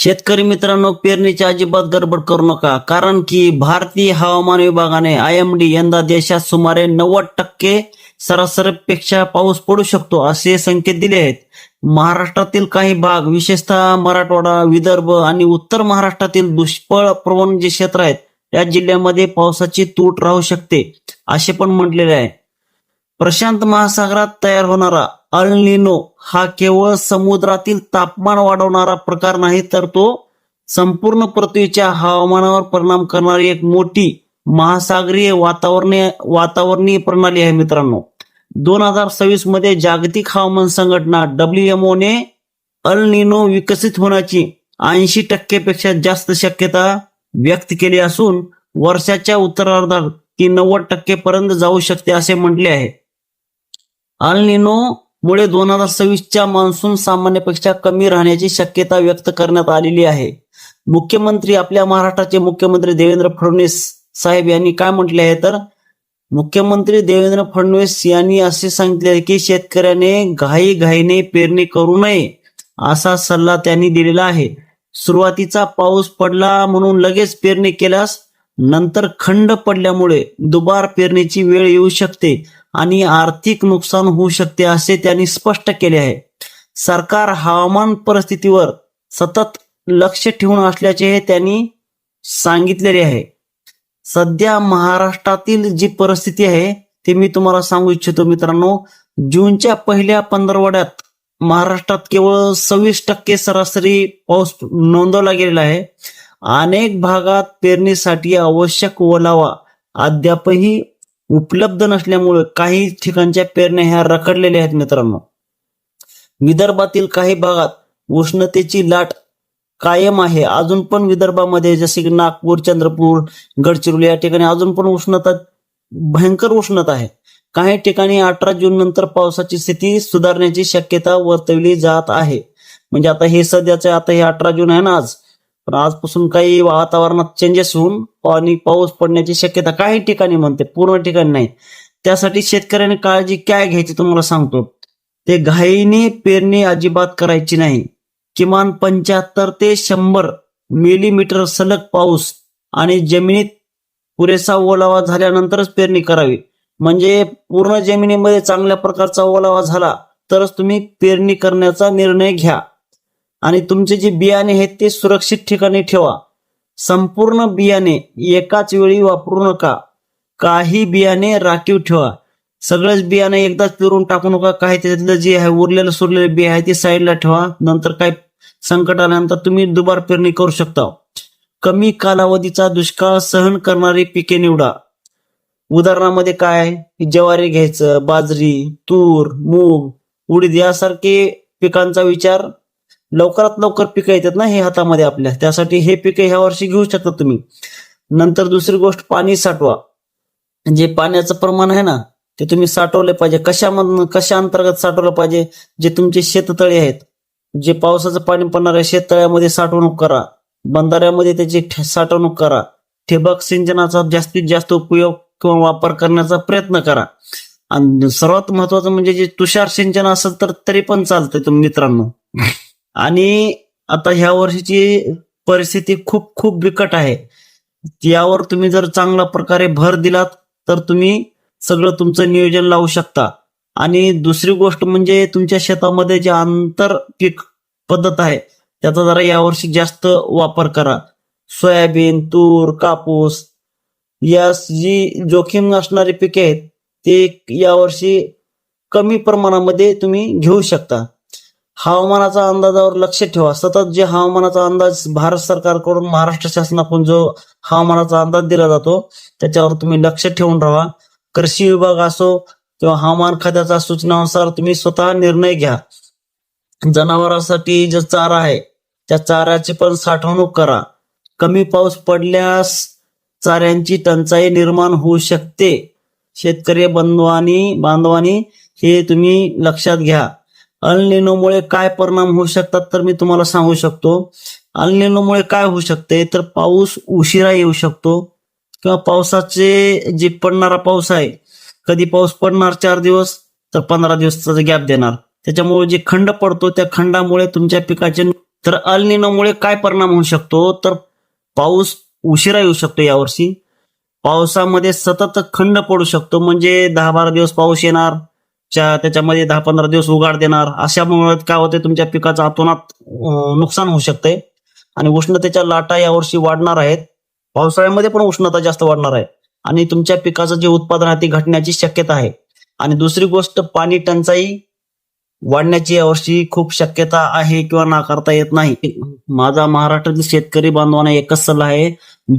शेतकरी मित्रांनो, पेरणीची अजिबात गडबड करू नका, कारण की भारतीय हवामान विभागाने IMD यंदा देशात सुमारे 90% सरासरीपेक्षा पाऊस पडू शकतो असे संकेत दिले आहेत. महाराष्ट्रातील काही भाग, विशेषतः मराठवाडा, विदर्भ आणि उत्तर महाराष्ट्रातील दुष्काळ प्रवण जे क्षेत्र आहेत त्या जिल्ह्यामध्ये पावसाची तूट राहू शकते असे पण म्हटलेले आहे. प्रशांत महासागरात तयार होणारा अल निनो हा केवळ समुद्रातील तापमान वाढवणारा प्रकार नाही, तर तो संपूर्ण पृथ्वीच्या हवामानावर परिणाम करणारी एक मोठी महासागरीय वातावरणीय प्रणाली आहे. मित्रांनो, 2026 मध्ये जागतिक हवामान संघटना WMO ने अल निनो विकसित होण्याची 80% पेक्षा जास्त शक्यता व्यक्त केली असून वर्षाच्या उत्तरार्धात ती 90% पर्यंत जाऊ शकते असे म्हटले आहे. अल निनो मुळे 2026च्या मान्सून सामान्यपेक्षा कमी राहण्याची शक्यता व्यक्त करण्यात आलेली आहे. आपल्या महाराष्ट्राचे मुख्यमंत्री देवेंद्र फडणवीस साहेब यांनी काय म्हटले आहे, तर मुख्यमंत्री देवेंद्र फडणवीस यांनी असे सांगितले की शेतकऱ्याने घाईघाईने पेरणी करू नये असा सल्ला त्यांनी दिलेला आहे. सुरुवातीचा पाऊस पडला म्हणून लगेच पेरणी केल्यास नंतर खंड पडल्यामुळे दुबार पेरणीची वेळ येऊ शकते आणि आर्थिक नुकसान होऊ शकते असे त्यांनी स्पष्ट केले आहे. सरकार हवामान परिस्थितीवर सतत लक्ष ठेवून असल्याचे त्यांनी सांगितलेले आहे. सध्या महाराष्ट्रातील जी परिस्थिती आहे ते मी तुम्हाला सांगू इच्छितो. मित्रांनो, जूनच्या पहिल्या 15 महाराष्ट्रात केवळ 26% सरासरी पाऊस नोंदवला गेलेला आहे. अनेक भागात पेरणीसाठी आवश्यक ओलावा अद्यापही उपलब्ध नसल्यामुळे काही ठिकाणच्या पेरण्या ह्या रखडलेल्या आहेत. मित्रांनो, विदर्भातील काही भागात उष्णतेची लाट कायम आहे. अजून पण विदर्भामध्ये जसे की नागपूर, चंद्रपूर, गडचिरोली या ठिकाणी अजून पण भयंकर उष्णता आहे. काही ठिकाणी 18 जून नंतर पावसाची स्थिती सुधारण्याची शक्यता वर्तवली जात आहे. म्हणजे आता हे आता हे 18 जून आहे ना आज, पण आजपासून काही वातावरणात चेंजेस होऊन आणि पाऊस पडण्याची शक्यता काही ठिकाणी म्हणते, पूर्ण ठिकाणी नाही. त्यासाठी शेतकऱ्यांनी काळजी काय घ्यायची तुम्हाला सांगतो. ते घाईने पेरणी अजिबात करायची नाही. किमान 75 ते 100 मिलीमीटर सलग पाऊस आणि जमिनीत पुरेसा ओलावा झाल्यानंतरच पेरणी करावी. म्हणजे पूर्ण जमिनीमध्ये चांगल्या प्रकारचा ओलावा झाला तरच तुम्ही पेरणी करण्याचा निर्णय घ्या. आणि तुमचे जे बियाणे आहेत ते सुरक्षित ठिकाणी ठेवा. संपूर्ण बियाणे एकाच वेळी वापरू नका. काही बियाणे राखीव ठेवा. सगळेच बियाणे एकदाच पेरून टाकू नका. काही त्यातलं जे आहे उरलेलं सुरलेले बी आहे ते साईडला ठेवा. नंतर काही संकट आल्यानंतर तुम्ही दुबार पेरणी करू शकता. कमी कालावधीचा दुष्काळ सहन करणारी पिके निवडा. उदाहरणामध्ये काय, ज्वारी घ्यायचं, बाजरी, तूर, मूग, उडीद यासारखे पिकांचा विचार. लवकरात लवकर पिकं येतात ना हे हातामध्ये आपल्या, त्यासाठी हे पिकं ह्या वर्षी घेऊ शकता तुम्ही. नंतर दुसरी गोष्ट, पाणी साठवा. जे पाण्याचं प्रमाण आहे ना ते तुम्ही साठवले पाहिजे. कशा अंतर्गत साठवलं पाहिजे, जे तुमचे शेततळे आहेत, जे पावसाचं पाणी पडणाऱ्या शेततळ्यामध्ये साठवणूक करा. बंधाऱ्यामध्ये त्याची साठवणूक करा. ठिबक सिंचनाचा जास्तीत जास्त उपयोग किंवा वापर करण्याचा प्रयत्न करा. आणि सर्वात महत्वाचं म्हणजे जे तुषार सिंचन असेल तर तरी पण चालतंय तुम्ही मित्रांनो. आणि आता ह्या वर्षीची परिस्थिती खूप खूप बिकट आहे. यावर तुम्ही जर चांगल्या प्रकारे भर दिलात तर तुम्ही सगळं तुमचं नियोजन लावू शकता. आणि दुसरी गोष्ट म्हणजे तुमच्या शेतामध्ये जे आंतर पीक पद्धत आहे त्याचा जरा यावर्षी जास्त वापर करा. सोयाबीन, तूर, कापूस या जी जोखीम असणारी पिके आहेत ते यावर्षी कमी प्रमाणामध्ये तुम्ही घेऊ शकता. हवामानाचा अंदाजावर लक्ष ठेवा. सतत जे हवामानाचा अंदाज भारत सरकारकडून, महाराष्ट्र शासनाकडून जो हवामानाचा अंदाज दिला जातो त्याच्यावर तुम्ही लक्ष ठेवून राहा. कृषी विभाग असो किंवा हवामान खात्याच्या सूचनानुसार तुम्ही स्वतः निर्णय घ्या. जनावरांसाठी जो चारा आहे त्या चाऱ्याची पण साठवणूक करा. कमी पाऊस पडल्यास चाऱ्यांची टंचाई निर्माण होऊ शकते. शेतकरी बांधवांनी हे तुम्ही लक्षात घ्या. अल निनोमुळे काय परिणाम होऊ शकतात तर मी तुम्हाला सांगू शकतो. अल निनोमुळे काय होऊ शकते तर पाऊस उशिरा येऊ शकतो किंवा पावसाचे जे पडणारा पाऊस आहे, कधी पाऊस पडणार 4 दिवस तर 15 दिवसाचा गॅप देणार. त्याच्यामुळे जे खंड पडतो त्या खंडामुळे तुमच्या पिकाचे तर अल निनोमुळे काय परिणाम होऊ शकतो, तर पाऊस उशिरा येऊ शकतो यावर्षी. पावसामध्ये सतत खंड पडू शकतो, म्हणजे 10-12 दिवस पाऊस येणार, त्याच्यामध्ये 10-15 दिवस उघाड देणार. अशामुळे काय होते, तुमच्या पिकाचं अतोनात नुकसान होऊ शकते. आणि उष्णतेच्या लाटा यावर्षी वाढणार आहेत. पावसाळ्यामध्ये पण उष्णता जास्त वाढणार आहे आणि तुमच्या पिकाचं जे उत्पादन आहे ते घटण्याची शक्यता आहे. आणि दुसरी गोष्ट, पाणी टंचाई वाढण्याची यावर्षी खूप शक्यता आहे किंवा नाकारता येत नाही. माझा महाराष्ट्रातील शेतकरी बांधवांना एकच सल्ला आहे,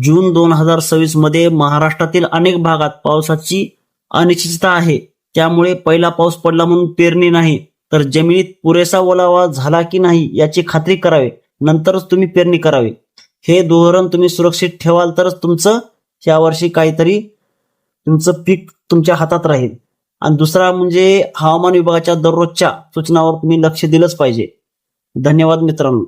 जून 2026 मध्ये महाराष्ट्रातील अनेक भागात पावसाची अनिश्चितता आहे. त्यामुळे पहिला पाऊस पडला म्हणून पेरणी नाही, तर जमिनीत पुरेसा ओलावा झाला की नाही याची खात्री करावी, नंतरच तुम्ही पेरणी करावी. हे धोरण तुम्ही सुरक्षित ठेवाल तरच तुमचं यावर्षी काहीतरी तुमचं पीक तुमच्या हातात राहील. आणि दुसरा म्हणजे हवामान विभागाच्या दररोजच्या सूचनावर तुम्ही लक्ष दिलंच पाहिजे. धन्यवाद मित्रांनो.